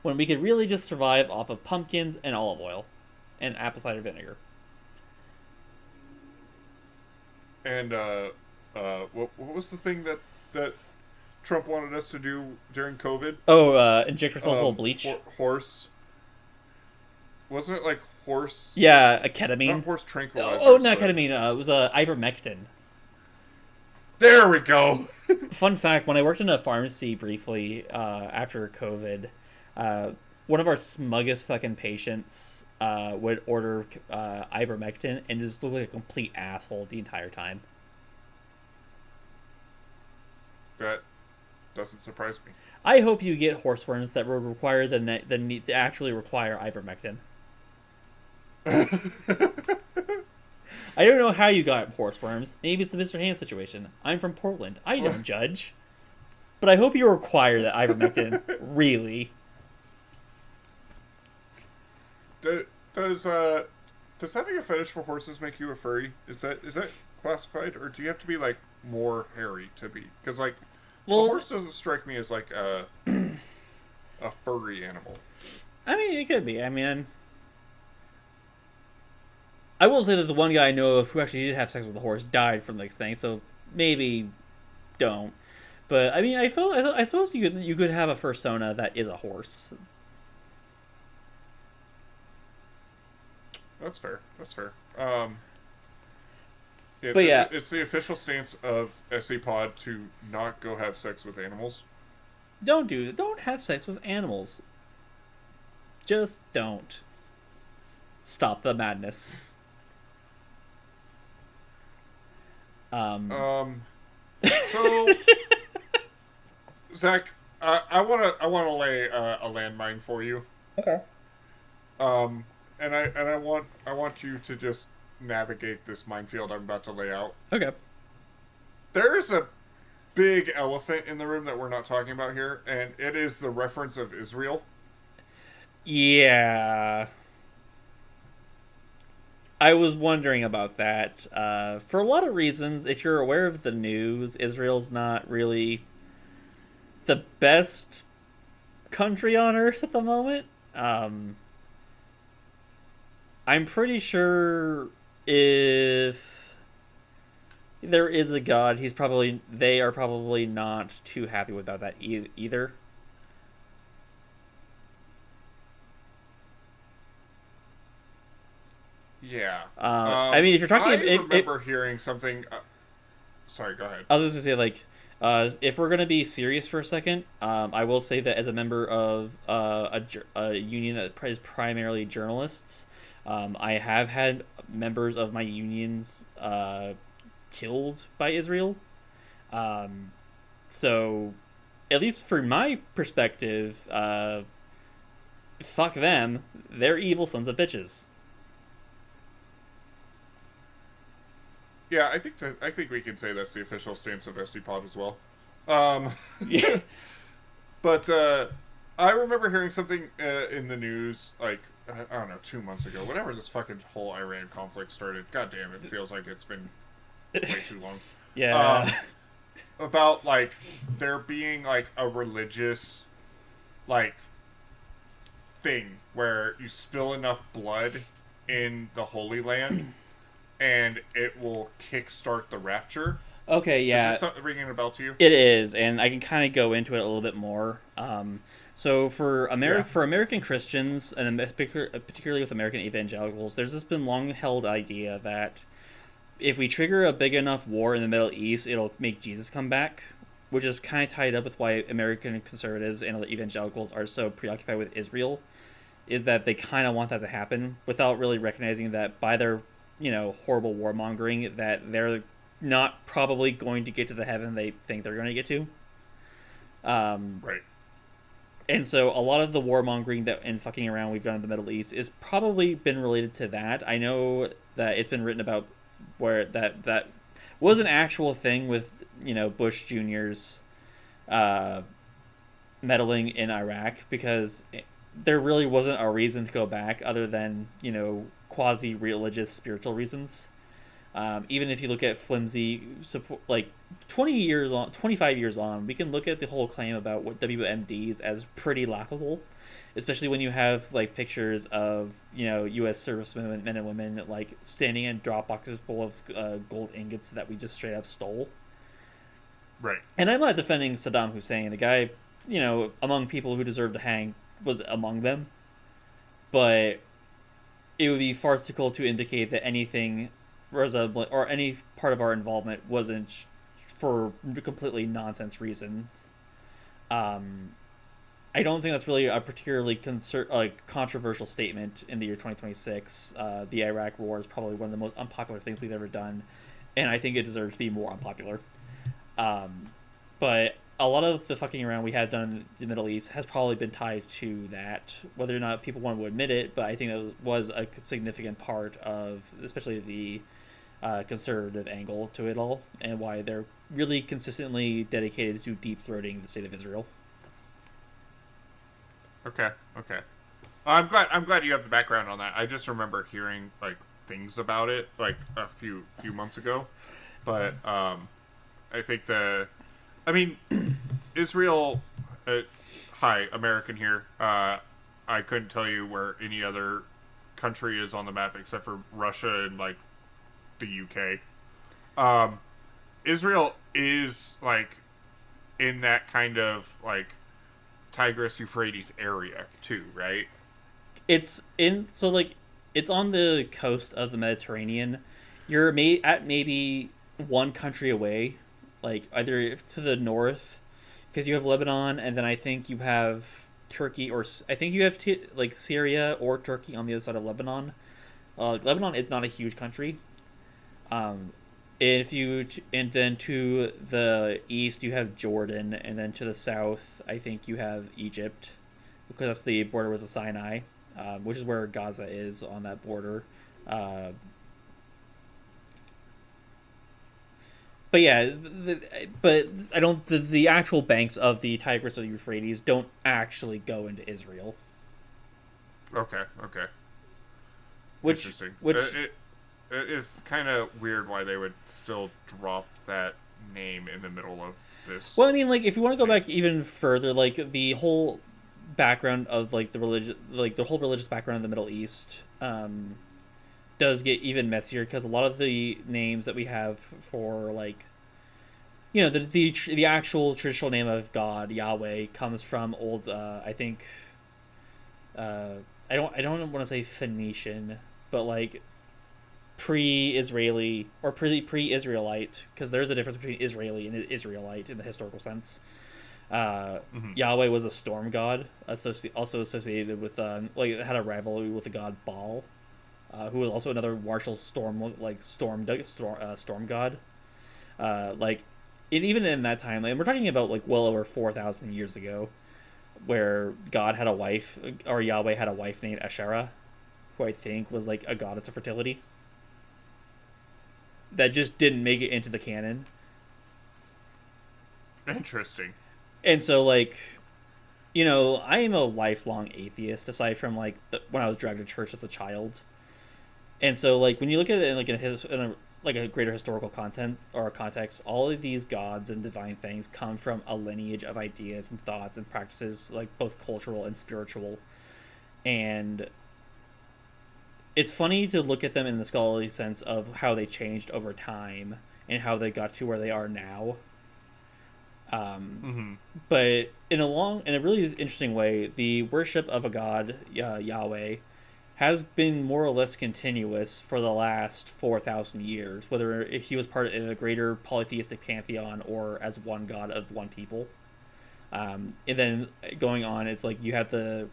When we could really just survive off of pumpkins and olive oil, and apple cider vinegar. And what was the thing that Trump wanted us to do during COVID? Inject ourselves full of bleach. Horse. Wasn't it like horse? Yeah, a ketamine. Not horse tranquilizer. Oh, not ketamine. It was ivermectin. There we go. Fun fact: when I worked in a pharmacy briefly after COVID, one of our smuggest fucking patients would order ivermectin and just look like a complete asshole the entire time. That doesn't surprise me. I hope you get horseworms that would require the need to actually require ivermectin. I don't know how you got horseworms. Maybe it's the Mr. Hand situation. I'm from Portland. I don't judge. But I hope you require that ivermectin. Really. Does having a fetish for horses make you a furry? Is that classified, or do you have to be like more hairy to be? Because like, a horse doesn't strike me as like a furry animal. I mean, it could be. I mean, I will say that the one guy I know of who actually did have sex with a horse died from this thing, so maybe don't. But I mean, I suppose you could have a fursona that is a horse. That's fair. It's the official stance of SCPod to not go have sex with animals. Don't have sex with animals. Just don't. Stop the madness. So, Zach, I wanna lay a landmine for you. Okay. And I want you to just navigate this minefield I'm about to lay out. Okay. There's a big elephant in the room that we're not talking about here, and it is the reference of Israel. Yeah. I was wondering about that. For a lot of reasons, if you're aware of the news, Israel's not really the best country on earth at the moment. I'm pretty sure if there is a god, they are probably not too happy about that either. Yeah. I mean, if you're talking, I remember hearing something. Sorry, go ahead. I was just gonna say, like, if we're gonna be serious for a second, I will say that as a member of a union that is primarily journalists, I have had members of my unions killed by Israel. So, at least from my perspective, fuck them. They're evil sons of bitches. Yeah, I think we can say that's the official stance of SCPod as well. Um, Yeah. but I remember hearing something in the news, like, I don't know, 2 months ago, whenever this fucking whole Iran conflict started. God damn, it feels like it's been way too long. Yeah. About, like, there being, like, a religious, like, thing where you spill enough blood in the Holy Land and it will kickstart the rapture. Okay, yeah. Is this ringing a bell to you? It is, and I can kind of go into it a little bit more. So for Yeah. for American Christians, and particularly with American evangelicals, there's this been long held idea that if we trigger a big enough war in the Middle East, it'll make Jesus come back, which is kind of tied up with why American conservatives and other evangelicals are so preoccupied with Israel, is that they kind of want that to happen without really recognizing that by their, horrible warmongering, that they're not probably going to get to the heaven they think they're going to get to. Right. And so a lot of the warmongering and fucking around we've done in the Middle East is probably been related to that. I know that it's been written about where that was an actual thing with, Bush Jr.'s meddling in Iraq, because there really wasn't a reason to go back other than, quasi-religious spiritual reasons. Even if you look at flimsy support, like 25 years on, we can look at the whole claim about what WMDs as pretty laughable, especially when you have like pictures of U.S. servicemen, men and women, like standing in drop boxes full of gold ingots that we just straight up stole. Right. And I'm not defending Saddam Hussein. The guy, among people who deserve to hang, was among them, but it would be farcical to indicate that anything resembling or any part of our involvement wasn't for completely nonsense reasons. I don't think that's really a particularly controversial statement in the year 2026. The Iraq War is probably one of the most unpopular things we've ever done, and I think it deserves to be more unpopular. But a lot of the fucking around we have done in the Middle East has probably been tied to that, whether or not people want to admit it, but I think that was a significant part of, especially the conservative angle to it all, and why they're really consistently dedicated to deep-throating the state of Israel. Okay. I'm glad you have the background on that. I just remember hearing like things about it like a few months ago, but I think Israel. Hi, American here. I couldn't tell you where any other country is on the map except for Russia and like the UK. Israel is like in that kind of like Tigris Euphrates area too, right? It's on the coast of the Mediterranean. You're at maybe one country away, like either to the north, because you have Lebanon, and then I think you have Turkey, or I think you have like Syria or Turkey on the other side of Lebanon. Lebanon is not a huge country, And then to the east you have Jordan, and then to the south I think you have Egypt, because that's the border with the Sinai, which is where Gaza is on that border. Uh, but yeah, but I don't. The actual banks of the Tigris or the Euphrates don't actually go into Israel. Okay. Okay. Which Interesting. which It is kind of weird why they would still drop that name in the middle of this. Well, I mean, like, if you want to go back even further, like the whole background of like the whole religious background of the Middle East, does get even messier, because a lot of the names that we have for, like, the actual traditional name of God, Yahweh, comes from old, I think, uh, I don't want to say Phoenician, but like pre-Israeli or pre-Israelite, because there's a difference between Israeli and Israelite in the historical sense. Yahweh was a storm god, also associated with like, had a rivalry with the god Baal, who was also another martial storm god. Like, and even in that time, and we're talking about like well over 4,000 years ago, where God had a wife, or Yahweh had a wife named Asherah, who I think was like a goddess of fertility, that just didn't make it into the canon. Interesting. And so, like, I am a lifelong atheist, aside from like when I was dragged to church as a child. And so, like, when you look at it in like a greater historical context, all of these gods and divine things come from a lineage of ideas and thoughts and practices, like both cultural and spiritual. And it's funny to look at them in the scholarly sense of how they changed over time and how they got to where they are now. But in a really interesting way, the worship of a god, Yahweh, has been more or less continuous for the last 4,000 years, whether he was part of a greater polytheistic pantheon or as one god of one people. And then going on, it's like you have the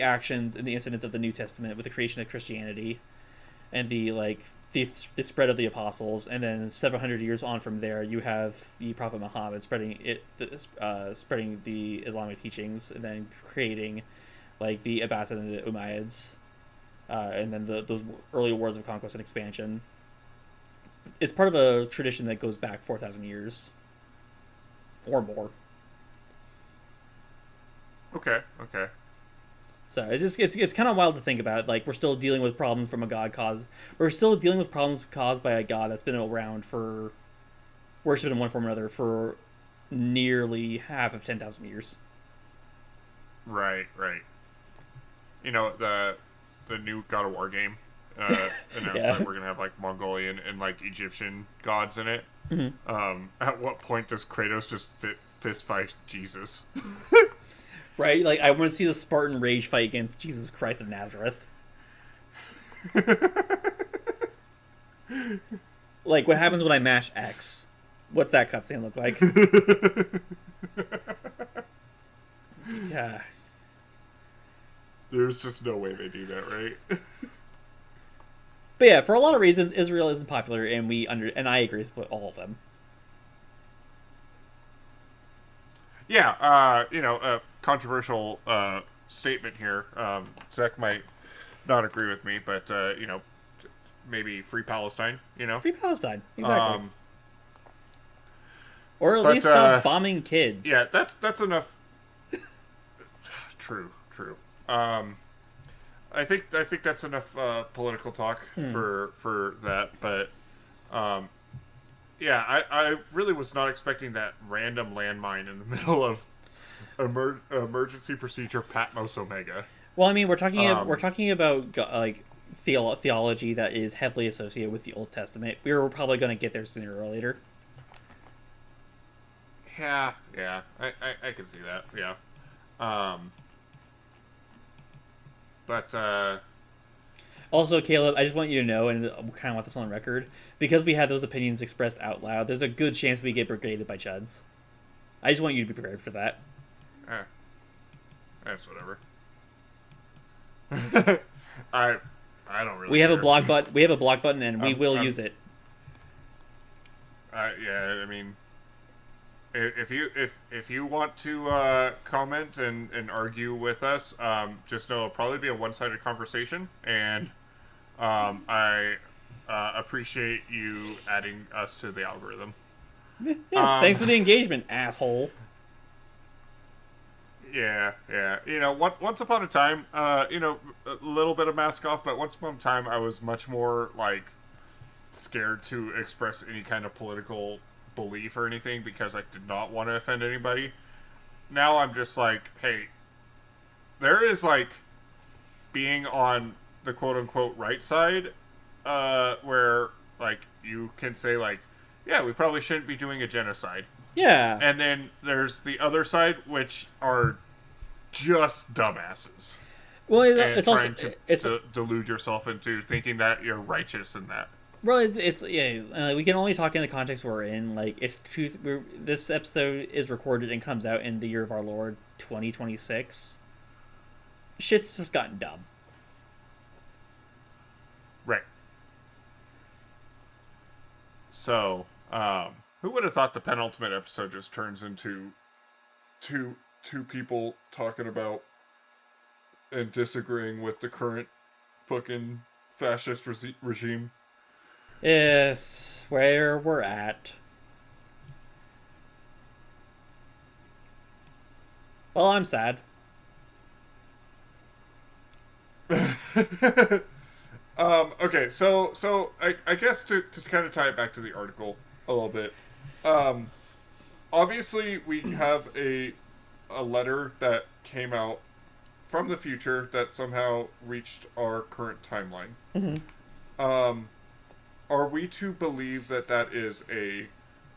actions and the incidents of the New Testament with the creation of Christianity, and the spread of the apostles, and then several hundred years on from there, you have the Prophet Muhammad spreading the Islamic teachings, and then creating like the Abbasids and the Umayyads, and then those early wars of conquest and expansion. It's part of a tradition that goes back 4,000 years or more. Okay. Okay. So it's kind of wild to think about. Like, we're still dealing with problems from a god caused. We're still dealing with problems caused by a god that's been around for worshipped in one form or another for nearly half of 10,000 years. Right. Right. The new God of War game announced Yeah. that we're gonna have like Mongolian and like Egyptian gods in it. Mm-hmm. At what point does Kratos just fist fight Jesus? Right? Like, I want to see the Spartan rage fight against Jesus Christ of Nazareth. Like, what happens when I mash X? What's that cutscene look like? Yeah. There's just no way they do that, right? But yeah, for a lot of reasons, Israel isn't popular, and I agree with all of them. Yeah, a controversial statement here. Zach might not agree with me, but maybe free Palestine. Free Palestine, exactly. Or at least stop bombing kids. Yeah, that's enough. True. I think that's enough political talk for that. But yeah, I really was not expecting that random landmine in the middle of emergency procedure Patmos Omega. Well, I mean, we're talking about like theology that is heavily associated with the Old Testament. We were probably going to get there sooner or later. Yeah, I can see that. Yeah, but also, Caleb, I just want you to know, and I kind of want this on record, because we had those opinions expressed out loud, there's a good chance we get brigaded by Chuds. I just want you to be prepared for that. That's whatever. I don't really. We have a block button, and we will use it. Yeah, I mean, if you want to comment and argue with us, just know it'll probably be a one-sided conversation, and I appreciate you adding us to the algorithm. Yeah, thanks for the engagement, asshole. Yeah. You know, once upon a time, you know, a little bit of mask off, but once upon a time, I was much more like scared to express any kind of political belief or anything because I did not want to offend anybody. Now I'm just like, hey, there is like being on the quote unquote right side, where like you can say like, yeah, we probably shouldn't be doing a genocide. Yeah. And then there's the other side, which are just dumbasses. Well, And it's also trying to delude yourself into thinking that you're righteous in that. well, it's yeah. We can only talk in the context we're in. Like, it's truth. This episode is recorded and comes out in the year of our Lord 2026. Shit's just gotten dumb. Right. So, who would have thought the penultimate episode just turns into two people talking about and disagreeing with the current fucking fascist regime? It's where we're at. Well, I'm sad. Okay, so I guess to kind of tie it back to the article a little bit. Obviously we have a letter that came out from the future that somehow reached our current timeline. Mm-hmm. Are we to believe that that is a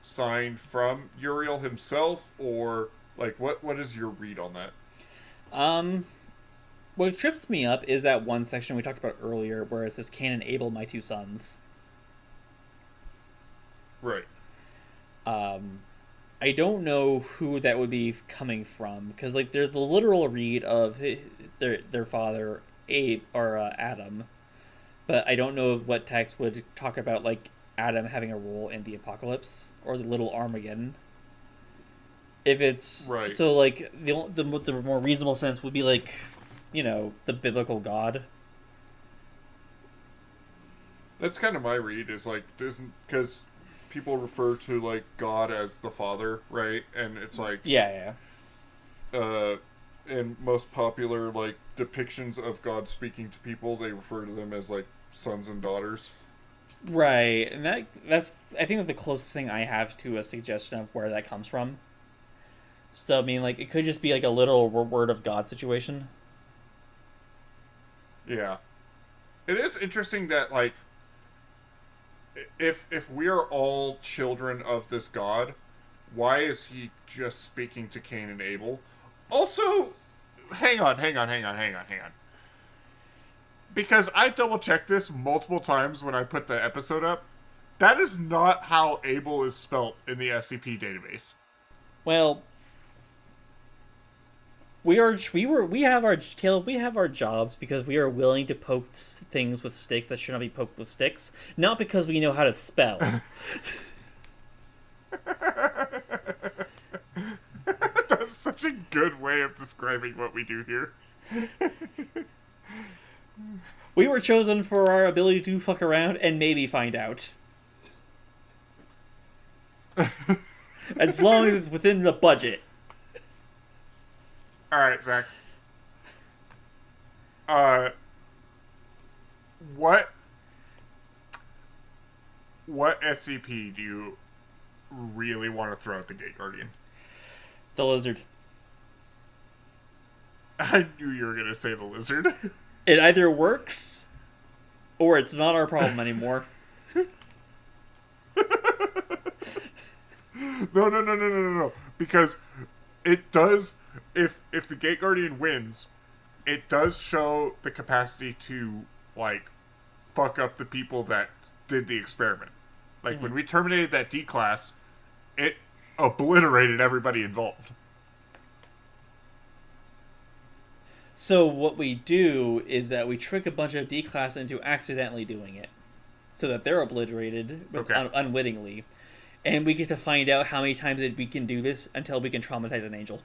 sign from Uriel himself, or like what is your read on that? What trips me up is that one section we talked about earlier where it says, Cain and Abel, my two sons. Right. I don't know who that would be coming from, because like there's the literal read of their father Abe or Adam, but I don't know what text would talk about like Adam having a role in the apocalypse or the little Armageddon. If it's right, so like the more reasonable sense would be like, you know, the biblical God. That's kind of my read. Is like doesn't because people refer to like God as the Father, right? And it's like yeah. In most popular like depictions of God speaking to people, they refer to them as like sons and daughters. Right, and that's I think the closest thing I have to a suggestion of where that comes from. So I mean, like it could just be like a little word of God situation. Yeah, it is interesting that like if we are all children of this God, why is he just speaking to Cain and Abel? Also, hang on. Because I double checked this multiple times when I put the episode up. That is not how Abel is spelt in the SCP database. Well, we have our jobs because we are willing to poke things with sticks that should not be poked with sticks, not because we know how to spell. That's such a good way of describing what we do here. We were chosen for our ability to fuck around and maybe find out. As long as it's within the budget. Alright, Zach. What SCP do you really want to throw at the Gate Guardian? The lizard. I knew you were going to say the lizard. It either works, or it's not our problem anymore. No. Because it does, if the Gate Guardian wins, it does show the capacity to, like, fuck up the people that did the experiment. Like, when we terminated that D-Class, it obliterated everybody involved. So what we do is that we trick a bunch of D-Class into accidentally doing it, so that they're obliterated unwittingly. And we get to find out how many times we can do this until we can traumatize an angel.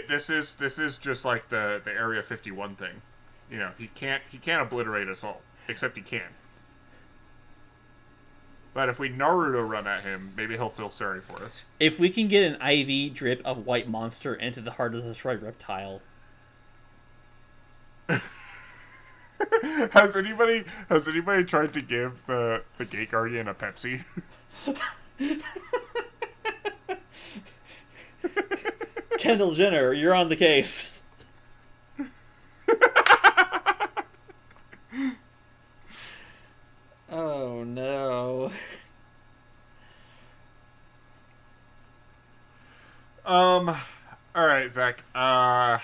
This is just like the Area 51 thing. He can't obliterate us all, except he can. But if we Naruto run at him, maybe he'll feel sorry for us. If we can get an IV drip of white monster into the hard to destroy reptile. Has anybody tried to give the Gate Guardian a Pepsi? Kendall Jenner, you're on the case. Oh no. All right, Zach. I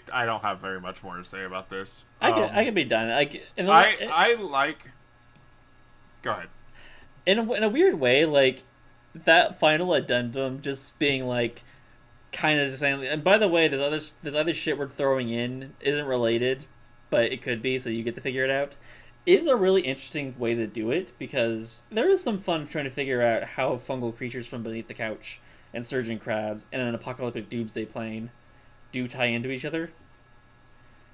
don't have very much more to say about this. I can be done. I like. Go ahead. In a weird way, like that final addendum just being like kind of just saying. And by the way, this other shit we're throwing in isn't related, but it could be. So you get to figure it out. Is a really interesting way to do it because there is some fun trying to figure out how fungal creatures from beneath the couch and surging crabs and an apocalyptic doomsday plane do tie into each other.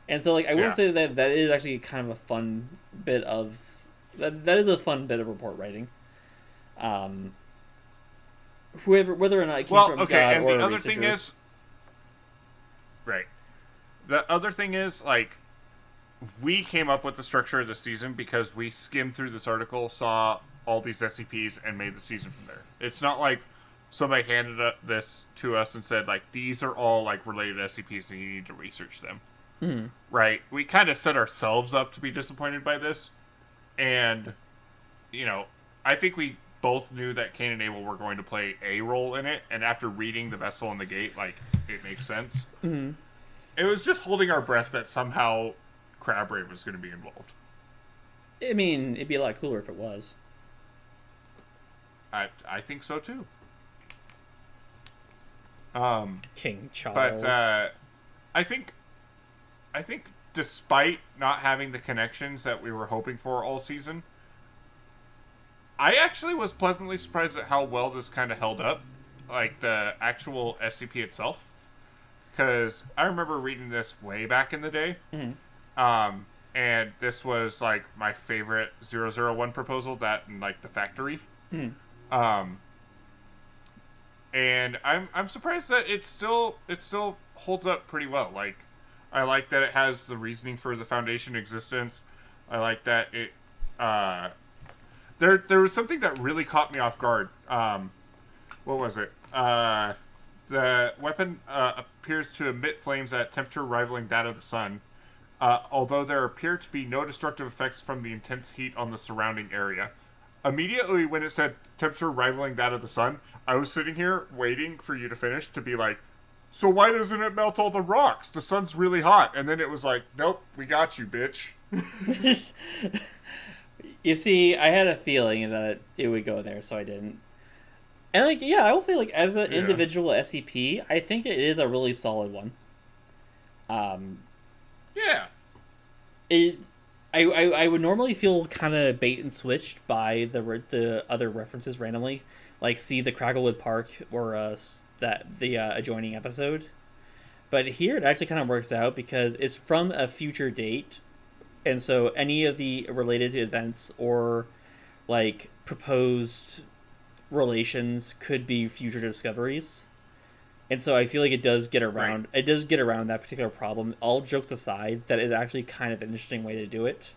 And so, like, I will say that is actually kind of a fun bit of that is a fun bit of report writing. Whether or not it came from God and or the other researcher. thing is, right. The other thing is, like, we came up with the structure of the season because we skimmed through this article, saw all these SCPs, and made the season from there. It's not like somebody handed this to us and said, like, these are all, like, related SCPs and you need to research them. Mm-hmm. Right? We kind of set ourselves up to be disappointed by this. And, I think we both knew that Cain and Abel were going to play a role in it. And after reading The Vessel and the Gate, like, it makes sense. Mm-hmm. It was just holding our breath that somehow Crabgrave was going to be involved. I mean, it'd be a lot cooler if it was. I think so, too. King Charles. But I think despite not having the connections that we were hoping for all season, I actually was pleasantly surprised at how well this kind of held up, like the actual SCP itself. Because I remember reading this way back in the day, and this was like my favorite 001 proposal, that and like the factory. And I'm surprised that it still holds up pretty well. Like, I like that it has the reasoning for the Foundation existence. I like that it there was something that really caught me off guard. What was it? The weapon appears to emit flames at temperature rivaling that of the sun, although there appear to be no destructive effects from the intense heat on the surrounding area. Immediately when it said temperature rivaling that of the sun, I was sitting here waiting for you to finish to be like, so why doesn't it melt all the rocks? The sun's really hot. And then it was like, nope, we got you, bitch. You see, I had a feeling that it would go there, so I didn't. And, like, yeah, I will say, like, as an individual SCP, I think it is a really solid one. Yeah. I would normally feel kind of bait and switched by the other references randomly, like see the Cragglewood Park or the adjoining episode. But here it actually kind of works out because it's from a future date, and so any of the related events or like proposed relations could be future discoveries. And so I feel like it does get around. Right. It does get around that particular problem. All jokes aside, that is actually kind of an interesting way to do it.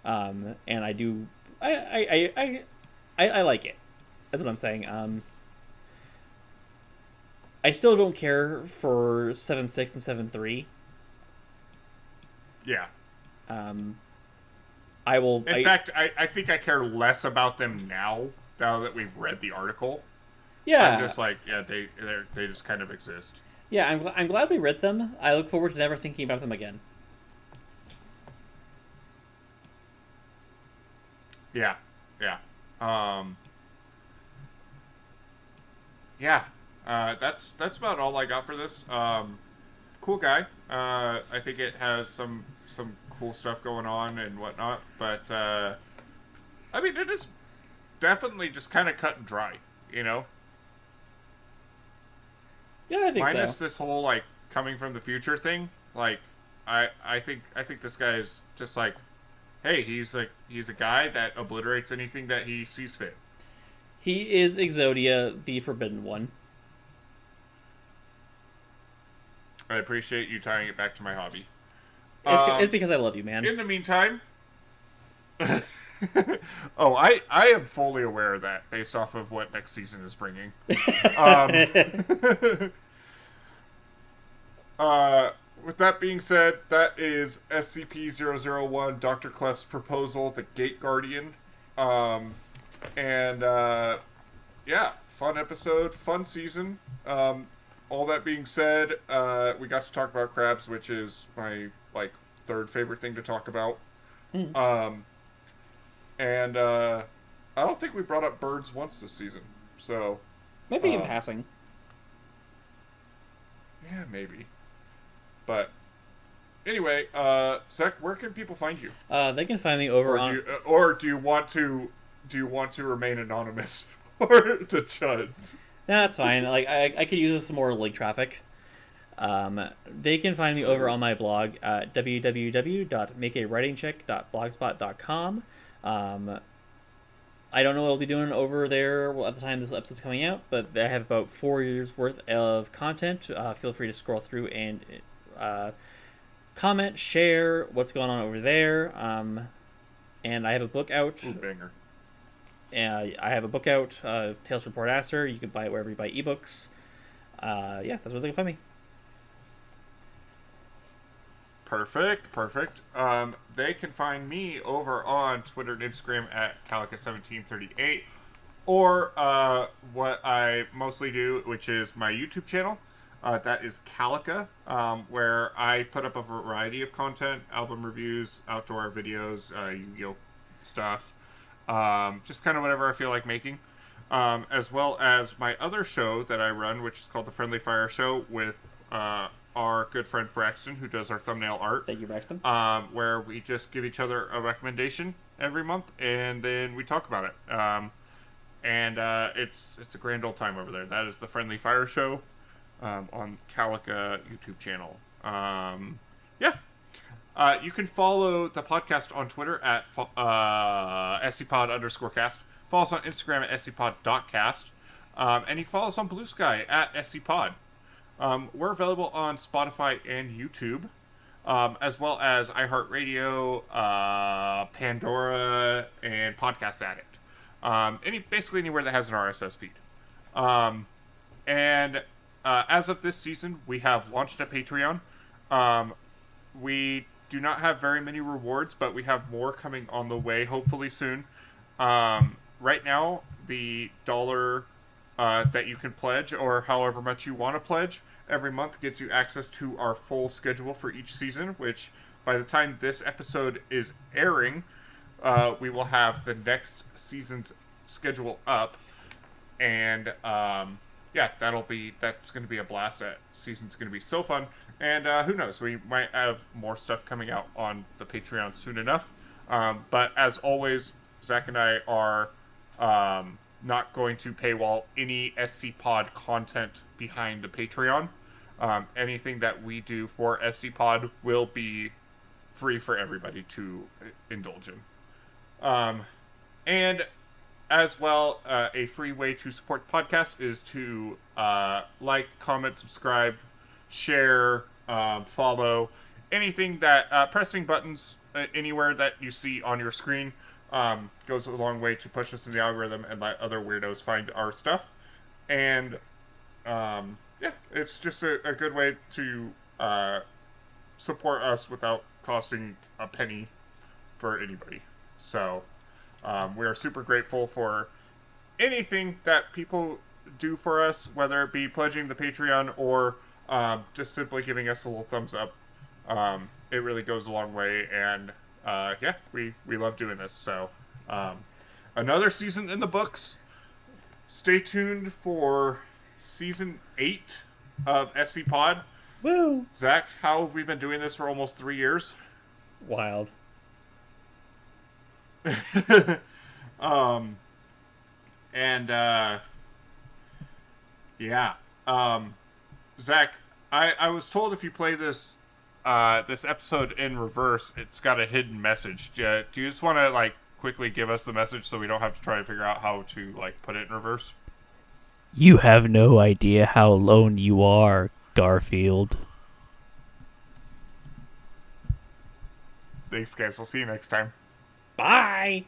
And I do, I like it. That's what I'm saying. I still don't care for 7.6 and 7.3. Yeah. I will. In fact, I think I care less about them now that we've read the article. Yeah. I'm just like, yeah, they just kind of exist. Yeah, I'm glad we read them. I look forward to never thinking about them again. Yeah. Yeah. That's about all I got for this. cool guy. I think it has some cool stuff going on and whatnot, but I mean, it is definitely just kind of cut and dry, you know. Yeah, I think Minus so. this whole like coming from the future thing. Like, I think this guy is just like, hey, he's a guy that obliterates anything that he sees fit. He is Exodia, the Forbidden One. I appreciate you tying it back to my hobby. It's because I love you, man. In the meantime, oh, I am fully aware of that based off of what next season is bringing. With that being said, that is SCP-001, Dr. Clef's proposal, the Gate Guardian. Yeah, fun episode, fun season. All that being said, we got to talk about crabs, which is my like third favorite thing to talk about. I don't think we brought up birds once this season, so Maybe in passing. yeah, maybe. But anyway, Zach, where can people find you? They can find me over on. Or do you want to remain anonymous for the chuds? No, that's fine. Like I could use some more link traffic. They can find me over on my blog at www.makeawritingcheck.blogspot.com. I don't know what I'll be doing over there at the time this episode's coming out, but I have about 4 years worth of content. Feel free to scroll through and comment, share what's going on over there. And I have a book out. Ooh, banger. I have a book out, Tales from Port Astor. You can buy it wherever you buy ebooks. Yeah, that's where they can find me. Perfect. They can find me over on Twitter and Instagram at Calica1738, or what I mostly do, which is my YouTube channel. That is Calica, where I put up a variety of content, album reviews, outdoor videos, Yu-Gi-Oh stuff, just kind of whatever I feel like making, as well as my other show that I run, which is called The Friendly Fire Show, with our good friend Braxton, who does our thumbnail art. Thank you, Braxton. Where we just give each other a recommendation every month, and then we talk about it. It's a grand old time over there. That is The Friendly Fire Show on Calica YouTube channel. You can follow the podcast on Twitter at SCPod_cast. Follow us on Instagram at SCPod.cast. And you can follow us on Blue Sky at SCPod. We're available on Spotify and YouTube, as well as iHeartRadio, Pandora, and Podcast Addict. Basically anywhere that has an RSS feed. As of this season, we have launched a Patreon. We do not have very many rewards, but we have more coming on the way, hopefully soon. Right now, the dollar that you can pledge, or however much you want to pledge, every month gets you access to our full schedule for each season, which by the time this episode is airing, we will have the next season's schedule up. And that's going to be a blast. That season's going to be so fun. And who knows, we might have more stuff coming out on the Patreon soon enough. But as always, Zach and I are not going to paywall any SCPod content behind the Patreon. Anything that we do for SCPod will be free for everybody to indulge in. And as well, a free way to support the podcast is to like, comment, subscribe, share, follow, anything that pressing buttons anywhere that you see on your screen goes a long way to push us in the algorithm and let other weirdos find our stuff. And it's just a good way to support us without costing a penny for anybody. So we are super grateful for anything that people do for us, whether it be pledging the Patreon or just simply giving us a little thumbs up. It really goes a long way, and we love doing this. So another season in the books. Stay tuned for season 8 of SCPod. Woo! Zach, how have we been doing this for almost 3 years? Wild. And yeah. Zach, I was told if you play this this episode in reverse, it's got a hidden message. Do you just want to like quickly give us the message so we don't have to try to figure out how to like put it in reverse? You have no idea how alone you are, Garfield. Thanks, guys. We'll see you next time. Bye!